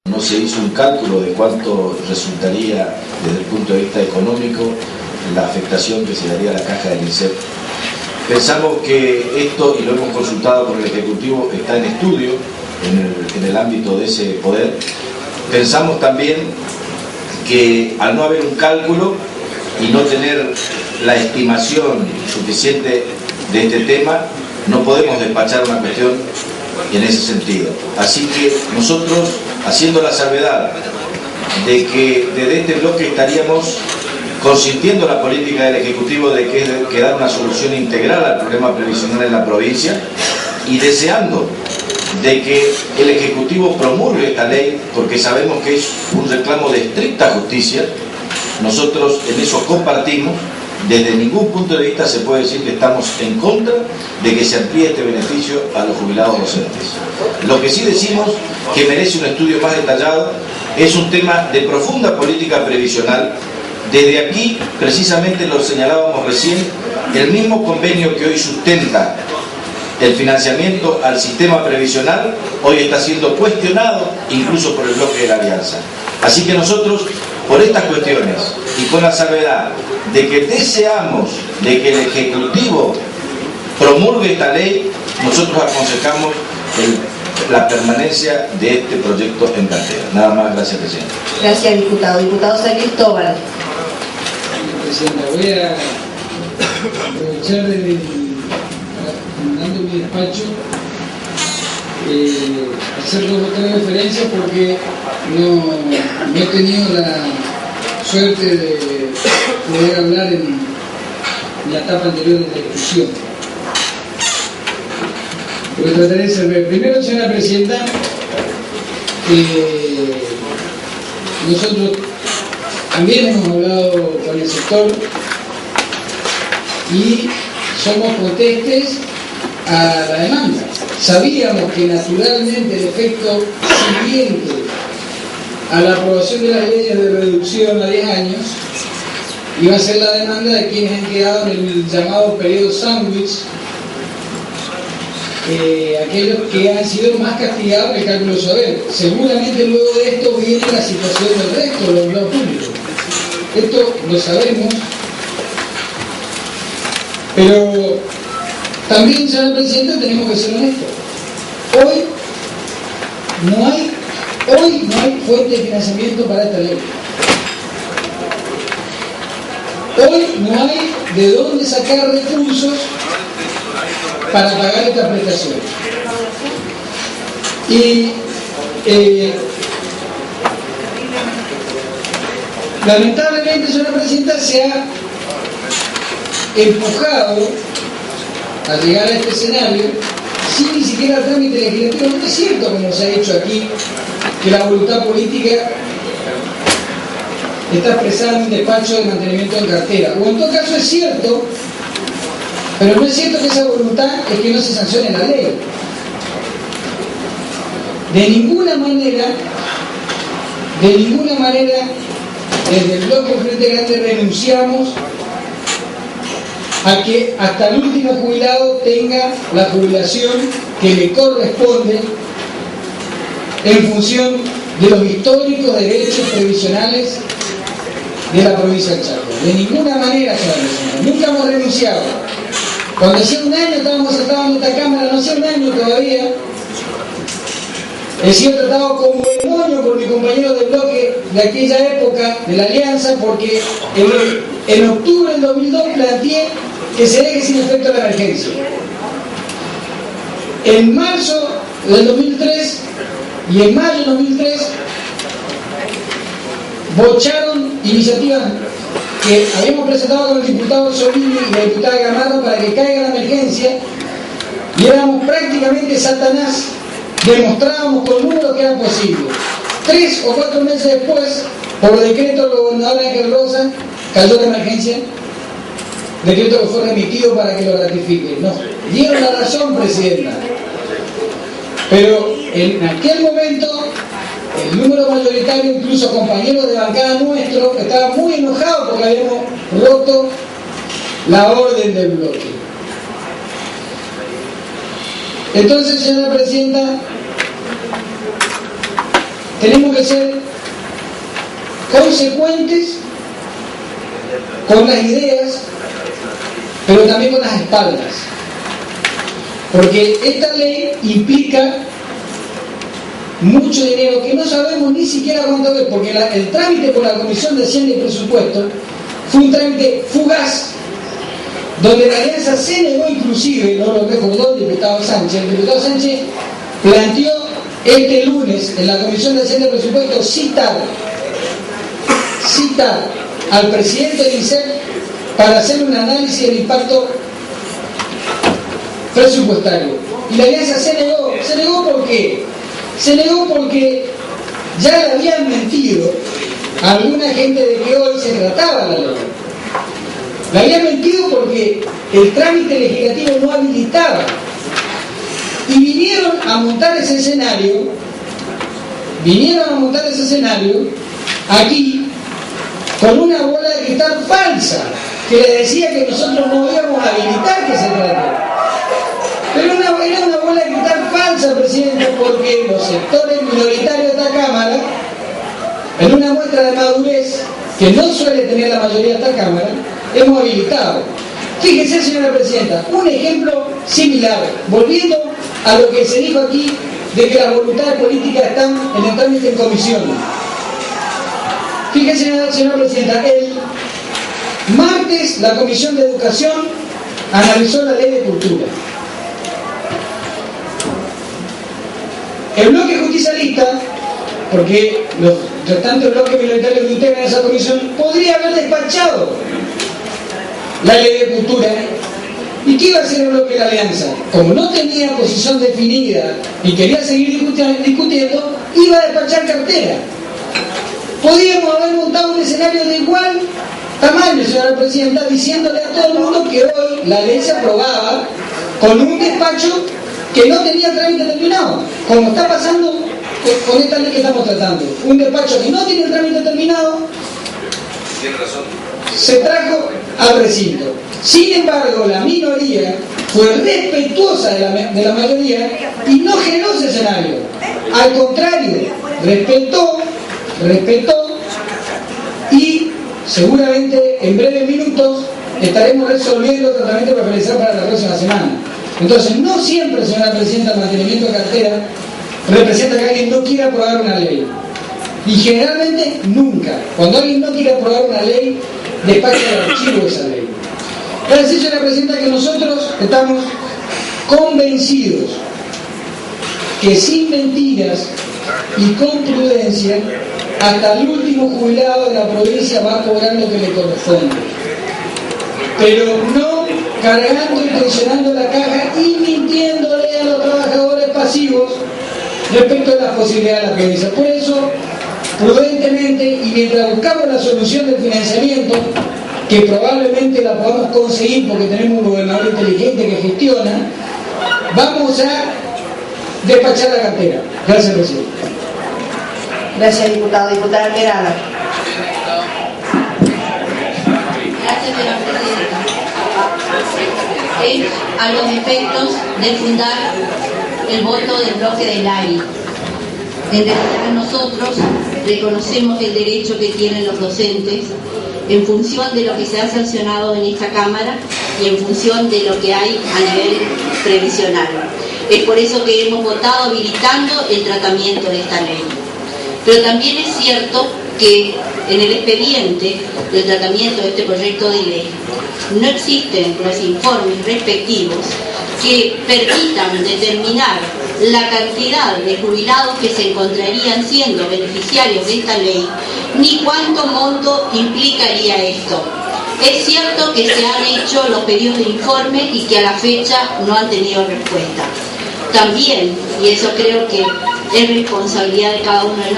No se hizo un cálculo de cuánto resultaría desde el punto de vista económico la afectación que se daría a la caja del INSEP. Pensamos que esto, y lo hemos consultado con el Ejecutivo, está en estudio en el ámbito de ese poder. Pensamos también que al no haber un cálculo y no tener la estimación suficiente de este tema, no podemos despachar una cuestión en ese sentido. Así que nosotros, haciendo la salvedad de que desde este bloque estaríamos consintiendo la política del Ejecutivo de que dar una solución integral al problema previsional en la provincia, y deseando de que el Ejecutivo promulgue esta ley, porque sabemos que es un reclamo de estricta justicia. Nosotros en eso compartimos. Desde ningún punto de vista se puede decir que estamos en contra de que se amplíe este beneficio a los jubilados docentes. Lo que sí decimos que merece un estudio más detallado es un tema de profunda política previsional. Desde aquí, precisamente lo señalábamos recién, el mismo convenio que hoy sustenta el financiamiento al sistema previsional, hoy está siendo cuestionado incluso por el bloque de la Alianza. Así que nosotros, por estas cuestiones y con la salvedad de que deseamos de que el Ejecutivo promulgue esta ley, nosotros aconsejamos la permanencia de este proyecto en cartera. Nada más, gracias, Presidente. Gracias, diputado. Diputado San Cristóbal. Presidenta, voy a aprovechar dando mi despacho, hacer dos o tres referencias porque no he tenido la suerte de poder hablar en la etapa anterior de la discusión. Pero trataré de ser breve. Primero, señora Presidenta, nosotros también hemos hablado con el sector y somos protestes a la demanda. Sabíamos que naturalmente el efecto siguiente a la aprobación de las leyes de reducción a 10 años iba a ser la demanda de quienes han quedado en el llamado periodo sándwich, aquellos que han sido más castigados del cálculo de saber. Seguramente luego de esto viene la situación del resto de los empleados públicos. Esto lo sabemos, pero también, señor Presidente, tenemos que ser honestos. Hoy no hay fuente de financiamiento para esta ley. Hoy no hay de dónde sacar recursos para pagar esta prestación. Y lamentablemente, señora Presidenta, se ha empujado a llegar a este escenario sin ni siquiera trámite legislativo. No es cierto, como se ha dicho aquí, que la voluntad política está expresada en un despacho de mantenimiento en cartera. O en todo caso es cierto, pero no es cierto que esa voluntad es que no se sancione la ley. De ninguna manera, desde el bloque Frente Grande renunciamos a que hasta el último jubilado tenga la jubilación que le corresponde en función de los históricos derechos previsionales de la provincia del Chaco. De ninguna manera, señora Presidenta, nunca hemos renunciado. Cuando hacía un año estábamos sentados en esta Cámara, no hacía un año todavía, he sido tratado como demonio por mi compañero de bloque de aquella época, de la Alianza, porque en octubre del 2002 planteé que se deje sin efecto la emergencia. En marzo del 2003 y en mayo del 2003 bocharon iniciativas que habíamos presentado con el diputado Solini y la diputada Gamarra para que caiga la emergencia, y éramos prácticamente Satanás. Demostrábamos con números que era posible. 3 o 4 meses después, por decreto del gobernador Ángel Rosa, cayó la emergencia, decreto que fue remitido para que lo ratifique. No, dieron la razón, Presidenta. Pero en aquel momento, el número mayoritario, incluso compañeros de bancada nuestro, estaban muy enojados porque habíamos roto la orden del bloque. Entonces, señora Presidenta, tenemos que ser consecuentes con las ideas, pero también con las espaldas, porque esta ley implica mucho dinero que no sabemos ni siquiera cuánto es, porque el trámite por la Comisión de Hacienda y Presupuesto fue un trámite fugaz, donde la alianza se negó, inclusive, no lo recordó el diputado Sánchez. El diputado Sánchez planteó este lunes en la Comisión de Hacienda y Presupuesto citar al presidente del INSEP para hacer un análisis del impacto presupuestario. Y la alianza se negó. ¿Se negó por qué? Se negó porque ya le habían mentido a alguna gente de que hoy se trataba la ley. Le habían mentido porque el trámite legislativo no habilitaba. Y vinieron a montar ese escenario aquí con una bola de cristal falsa que le decía que nosotros no íbamos a habilitar que se tratara. Pero era una bola de cristal falsa, Presidenta, porque los sectores minoritarios de esta Cámara, en una muestra de madurez que no suele tener la mayoría de esta Cámara, hemos habilitado. Fíjese, señora Presidenta, un ejemplo similar, volviendo a lo que se dijo aquí de que las voluntades políticas están en el trámite en comisión. Fíjese, señora Presidenta, el martes la Comisión de Educación analizó la Ley de Cultura. El bloque justicialista, porque los restantes bloques minoritarios que integran esa comisión, podría haber despachado la Ley de Cultura. ¿Y qué iba a hacer el bloque de la Alianza? Como no tenía posición definida y quería seguir discutiendo, iba a despachar cartera. Podíamos haber montado un escenario de igual tamaño, señora Presidenta, diciéndole a todo el mundo que hoy la ley se aprobaba con un despacho que no tenía trámite terminado, como está pasando con esta ley que estamos tratando. Un despacho que no tiene trámite terminado se trajo al recinto. Sin embargo, la minoría fue respetuosa de la mayoría y no generó ese escenario. Al contrario, respetó y seguramente en breves minutos estaremos resolviendo el tratamiento preferencial para la próxima semana. Entonces, no siempre, señora Presidenta, el mantenimiento de cartera representa que alguien no quiera aprobar una ley. Y generalmente, nunca. Cuando alguien no quiere aprobar una ley, despacha el archivo de esa ley. Es decir, señora Presidenta, que nosotros estamos convencidos que sin mentiras y con prudencia, hasta el último jubilado de la provincia va a cobrar lo que le corresponde. Pero no cargando y tensionando la caja y mintiéndole a los trabajadores pasivos respecto a las posibilidades de la provincia. Por eso, prudentemente, y mientras buscamos la solución del financiamiento, que probablemente la podamos conseguir porque tenemos un gobernador inteligente que gestiona, vamos a despachar la cartera. Gracias, Presidente. Gracias, diputado. Diputada Almerada. Gracias, señora Presidenta. Es a los efectos de fundar el voto del bloque del ARI. En realidad nosotros reconocemos el derecho que tienen los docentes en función de lo que se ha sancionado en esta Cámara y en función de lo que hay a nivel previsional. Es por eso que hemos votado habilitando el tratamiento de esta ley. Pero también es cierto que en el expediente del tratamiento de este proyecto de ley no existen los informes respectivos que permitan determinar la cantidad de jubilados que se encontrarían siendo beneficiarios de esta ley, ni cuánto monto implicaría esto. Es cierto que se han hecho los pedidos de informe y que a la fecha no han tenido respuesta. También, y eso creo que es responsabilidad de cada uno de nosotros,